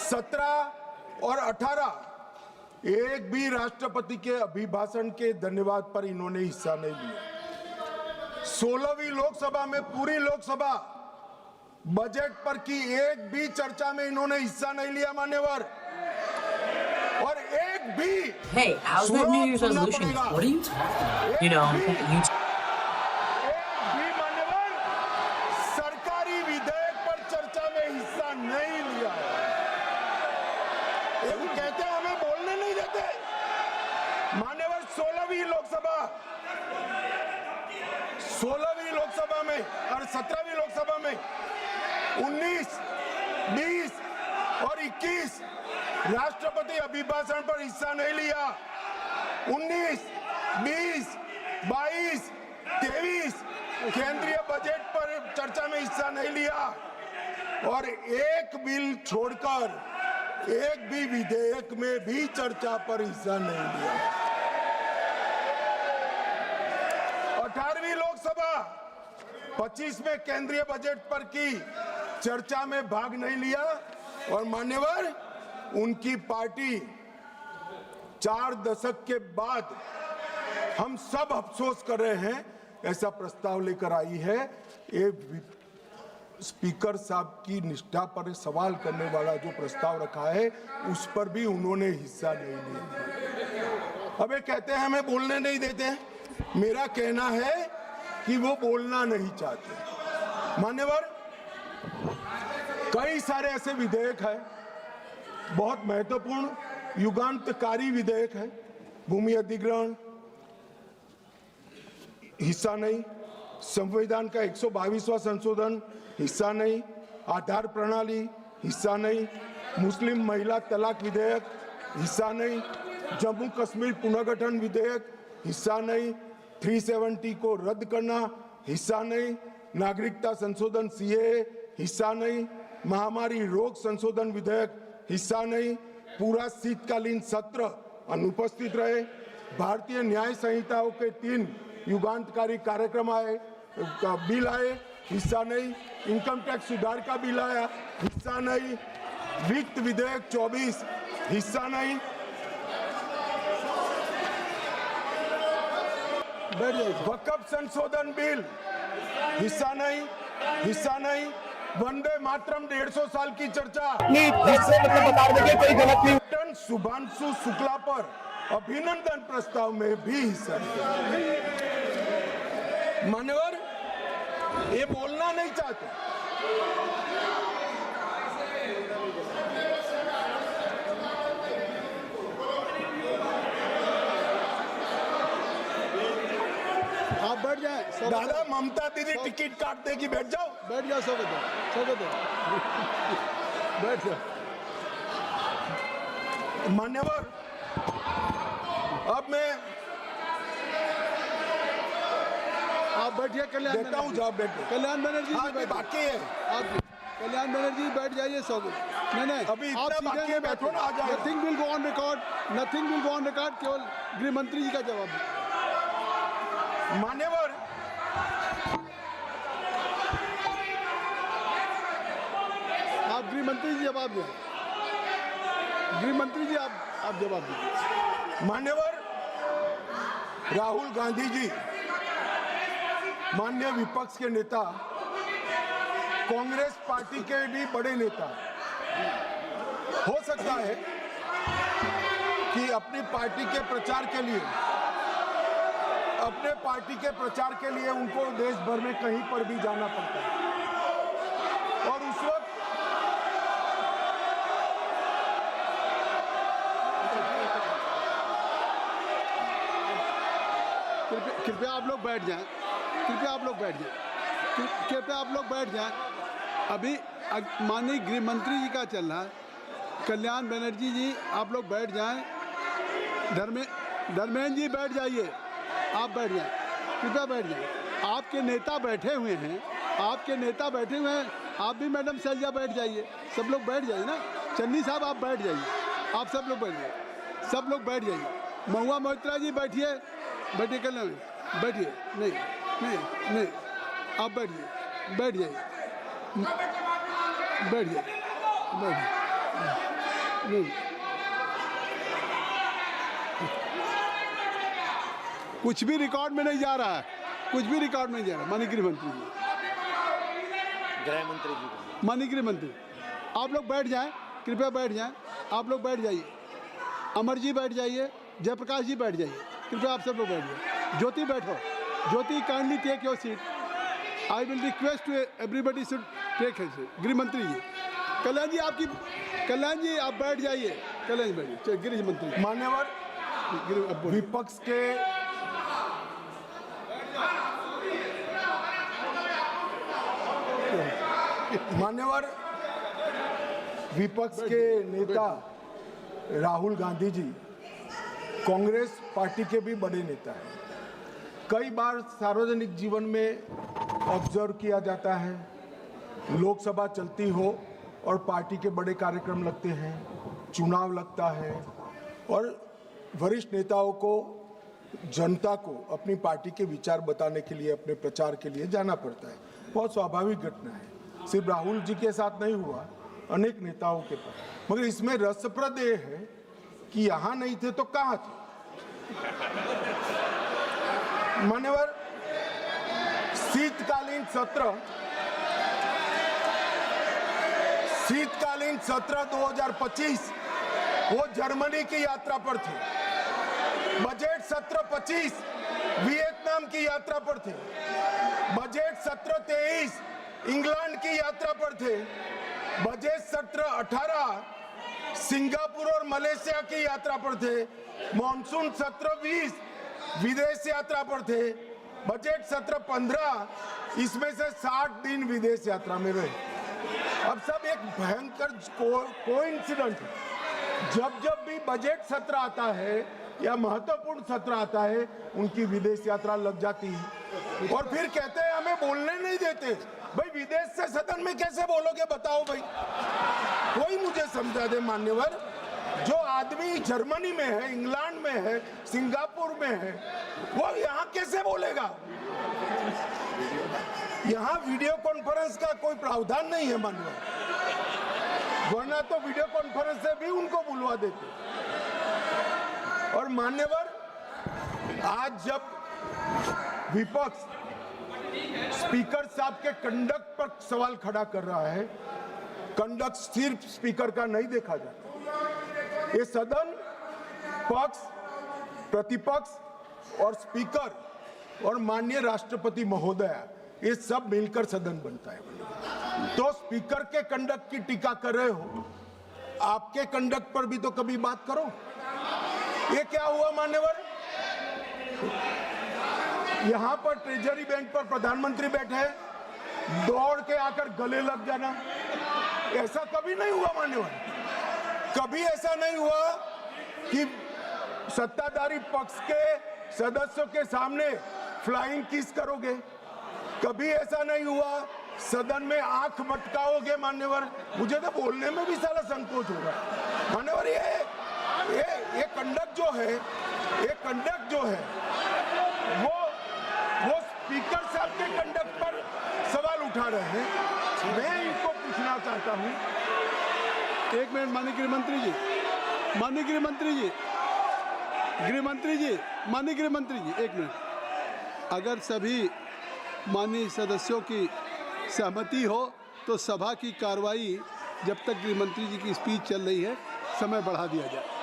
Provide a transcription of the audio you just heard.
17 और 18 एक भी राष्ट्रपति के अभिभाषण के धन्यवाद पर इन्होंने हिस्सा नहीं लिया। 16वीं लोकसभा में पूरी लोकसभा बजट पर की एक भी चर्चा में इन्होंने हिस्सा नहीं लिया मान्यवर, और एक भी Hey, how's that New Year's resolution? What are you talking? You know, you मान्यवर सरकारी विधेयक पर चर्चा में हिस्सा नहीं लिया है। वो कहते हैं हमें बोलने नहीं देते। मान्यवर 16वीं लोकसभा में और 17वीं लोकसभा में 19, 20 और 21 राष्ट्रपति अभिभाषण पर हिस्सा नहीं लिया। 19, 20, 22, 23 केंद्रीय बजट पर चर्चा में हिस्सा नहीं लिया, और एक बिल छोड़कर एक भी विधेयक में भी चर्चा पर हिस्सा नहीं लिया। 18वीं लोकसभा 25 में केंद्रीय बजट पर की चर्चा में भाग नहीं लिया, और मान्यवर उनकी पार्टी 4 दशक के बाद हम सब अफसोस कर रहे हैं ऐसा प्रस्ताव लेकर आई है। ये स्पीकर साहब की निष्ठा पर सवाल करने वाला जो प्रस्ताव रखा है उस पर भी उन्होंने हिस्सा नहीं लिया। अब ये कहते हैं हमें बोलने नहीं देते। मेरा कहना है कि वो बोलना नहीं चाहते। मान्यवर कई सारे ऐसे विधेयक हैं, बहुत महत्वपूर्ण युगांतकारी विधेयक है। भूमि अधिग्रहण हिस्सा नहीं, संविधान का 122वां संशोधन हिस्सा नहीं, आधार प्रणाली हिस्सा नहीं, मुस्लिम महिला तलाक विधेयक हिस्सा नहीं, जम्मू कश्मीर पुनर्गठन विधेयक हिस्सा नहीं, 370 को रद्द करना हिस्सा नहीं, नागरिकता संशोधन सीएए हिस्सा नहीं, महामारी रोग संशोधन विधेयक हिस्सा नहीं, पूरा शीतकालीन सत्र अनुपस्थित रहे, भारतीय न्याय संहिताओं के 3 युगांतकारी कार्यक्रम आए, बिल आए, हिस्सा नहीं, इनकम टैक्स सुधार का बिल आया, हिस्सा नहीं, वित्त विधेयक 24 हिस्सा नहीं, वक्फ संशोधन बिल हिस्सा नहीं, वंदे मातरम 150 साल की चर्चा, कोई गलत नहीं, शुभांशु शुक्ला पर अभिनंदन प्रस्ताव में भी हिस्सा नहीं। मान्यवर ये बोलना नहीं चाहते। आप बैठ जाए। दादा ममता दीदी टिकट काट देगी, बैठ जाओ। बैठ जाओ, स्वागत है बैठ जाओ। मान्यवर अब मैं आप बैठिए। कल्याण देता हूँ जवाब, बैठिए। कल्याण बनर्जी जी बाकी है, आप कल्याण बनर्जी बैठ जाइए। नहीं अभी इतना बाकी है, बैठो ना, आ जाए। Nothing will go on record, केवल गृह मंत्री जी का जवाब है। मान्यवर आप गृह मंत्री जी जवाब दें। गृह मंत्री जी आप जवाब दें। मान्यवर राहुल गांधी जी माननीय विपक्ष के नेता, कांग्रेस पार्टी के भी बड़े नेता, हो सकता है कि अपनी पार्टी के प्रचार के लिए उनको देश भर में कहीं पर भी जाना पड़ता है, और उस वक्त कृपया आप लोग बैठ जाएं। अभी माननीय गृह मंत्री जी का चल रहा है। कल्याण बनर्जी जी आप लोग बैठ जाएं। धर्मेंद्र जी बैठ जाइए। आप बैठ जाएं, कृपया बैठ जाएं। आपके नेता बैठे हुए हैं। आप भी मैडम सैलजा बैठ जाइए। सब लोग बैठ जाइए ना। चन्नी साहब आप बैठ जाइए। आप सब लोग बैठ जाइए। महुआ मोहित्रा जी बैठिए। कल्याण बैठिए। नहीं आप बैठ जाइए। नहीं, कुछ भी रिकॉर्ड में नहीं जा रहा है, कुछ भी रिकॉर्ड में नहीं जा रहा। माननीय गृह मंत्री जी, गृह मंत्री जी, माननीय गृह मंत्री, आप लोग बैठ जाएं, कृपया बैठ जाएं, आप लोग बैठ जाइए। अमर जी बैठ जाइए, जयप्रकाश जी बैठ जाइए, कृपया आप सब लोग बैठ जाइए। ज्योति बैठो, Jyoti kindly take your seat. I will request everybody should take his seat. गृह मंत्री जी, कल्याण जी आपकी, कल्याण जी आप बैठ जाइए, कल्याण जी बैठिए। चलिए, गृह मंत्री जी, मान्यवर अब बोलिए। विपक्ष के मान्यवर विपक्ष के नेता राहुल गांधी जी कांग्रेस पार्टी के भी बड़े नेता हैं। कई बार सार्वजनिक जीवन में ऑब्जर्व किया जाता है, लोकसभा चलती हो और पार्टी के बड़े कार्यक्रम लगते हैं, चुनाव लगता है और वरिष्ठ नेताओं को, जनता को अपनी पार्टी के विचार बताने के लिए, अपने प्रचार के लिए जाना पड़ता है। बहुत स्वाभाविक घटना है, सिर्फ राहुल जी के साथ नहीं हुआ, अनेक नेताओं के पास। मगर इसमें रसप्रद ये है कि यहाँ नहीं थे तो कहाँ थे? मान्यवर, शीतकालीन सत्र 2025 वो जर्मनी की यात्रा पर थे। बजट सत्र 25 वियतनाम की यात्रा पर थे। बजट सत्र 23 इंग्लैंड की यात्रा पर थे। बजट सत्र 18 सिंगापुर और मलेशिया की यात्रा पर थे। मॉनसून सत्र 20 विदेश यात्रा पर थे। बजट सत्र 15 इसमें से 60 दिन विदेश यात्रा में रहे। अब सब एक भयंकर कोइंसिडेंट है। जब भी बजट सत्र आता है या महत्वपूर्ण सत्र आता है, उनकी विदेश यात्रा लग जाती है और फिर कहते हैं हमें बोलने नहीं देते। भाई विदेश से सदन में कैसे बोलोगे बताओ भाई, कोई मुझे समझा दे। मान्यवर, जो आदमी जर्मनी में है, इंग्लैंड में है, सिंगापुर में है, वो यहाँ कैसे बोलेगा? यहाँ वीडियो कॉन्फ्रेंस का कोई प्रावधान नहीं है मान्यवर, वरना तो वीडियो कॉन्फ्रेंस से भी उनको बुलवा देते। और मान्यवर, आज जब विपक्ष स्पीकर साहब के कंडक्ट पर सवाल खड़ा कर रहा है, कंडक्ट सिर्फ स्पीकर का नहीं देखा जाता। ये सदन पक्ष, प्रतिपक्ष और स्पीकर और माननीय राष्ट्रपति महोदय, ये सब मिलकर सदन बनता है। तो स्पीकर के कंडक्ट की टीका कर रहे हो, आपके कंडक्ट पर भी तो कभी बात करो। ये क्या हुआ मान्यवर? यहां पर ट्रेजरी बैंक पर प्रधानमंत्री बैठे, दौड़ के आकर गले लग जाना, ऐसा कभी नहीं हुआ मान्यवर। कभी ऐसा नहीं हुआ कि सत्ताधारी पक्ष के सदस्यों के सामने फ्लाइंग किस करोगे। कभी ऐसा नहीं हुआ सदन में आंख मटकाओगे मान्यवर। मुझे तो बोलने में भी सारा संकोच हो रहा है मान्यवर। ये कंडक्ट जो है वो स्पीकर साहब के कंडक्ट पर सवाल उठा रहे हैं। मैं इनको पूछना चाहता हूं। एक मिनट, माननीय गृह मंत्री जी, माननीय गृह मंत्री जी, गृह मंत्री जी, माननीय गृह मंत्री जी, एक मिनट। अगर सभी माननीय सदस्यों की सहमति हो तो सभा की कार्रवाई जब तक गृह मंत्री जी की स्पीच चल रही है समय बढ़ा दिया जाए।